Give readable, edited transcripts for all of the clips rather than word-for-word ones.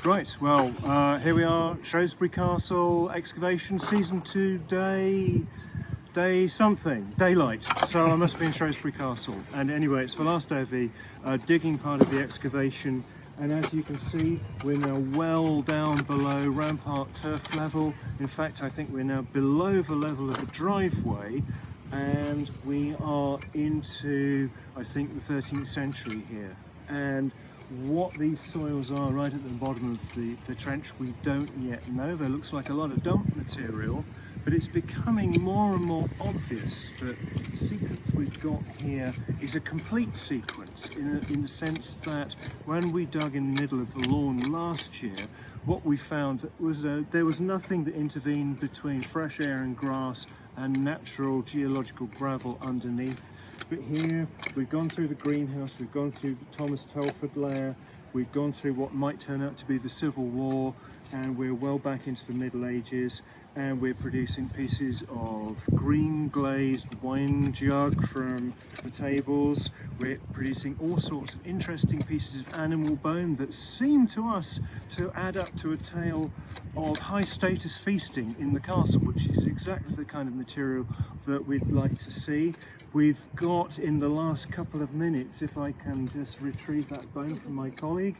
Right, well, here we are, Shrewsbury Castle excavation, season 2, day something, daylight. So I must be in Shrewsbury Castle. And anyway, it's the last day of the digging part of the excavation. And as you can see, we're now well down below rampart turf level. In fact, I think we're now below the level of the driveway. And we are into, I think, the 13th century here. And what these soils are right at the bottom of the trench, we don't yet know. There looks like a lot of dump material, but it's becoming more and more obvious that the sequence we've got here is a complete sequence in the sense that when we dug in the middle of the lawn last year, what we found was there was nothing that intervened between fresh air and grass and natural geological gravel underneath. But here we've gone through the greenhouse, we've gone through the Thomas Telford layer, we've gone through what might turn out to be the Civil War, and we're well back into the Middle Ages, and we're producing pieces of green glazed wine jug from the tables. We're producing all sorts of interesting pieces of animal bone that seem to us to add up to a tale of high status feasting in the castle, which is exactly the kind of material that we'd like to see. We've got, in the last couple of minutes, if I can just retrieve that bone from my colleague,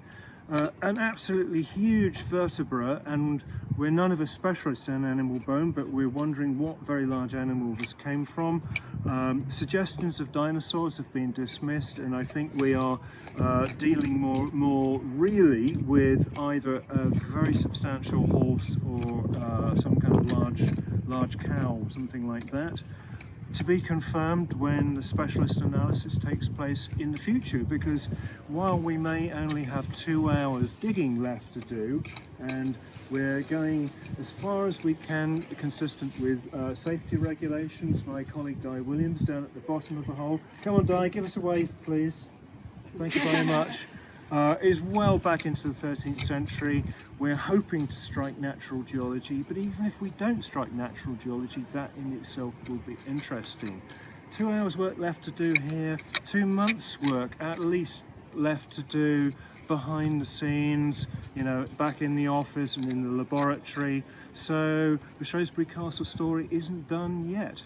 an absolutely huge vertebra, and we're none of us specialists in animal bone, but we're wondering what very large animal this came from. Suggestions of dinosaurs have been dismissed, and I think we are dealing more really with either a very substantial horse or some kind of large cow, something like that. To be confirmed when the specialist analysis takes place in the future, because while we may only have 2 hours digging left to do, and we're going as far as we can consistent with safety regulations, my colleague Di Williams down at the bottom of the hole, come on Di, give us a wave please, thank you very much, is well back into the 13th century. We're hoping to strike natural geology, but even if we don't strike natural geology, that in itself will be interesting. 2 hours work left to do here, 2 months work at least left to do behind the scenes, you know, back in the office and in the laboratory. So the Shrewsbury Castle story isn't done yet.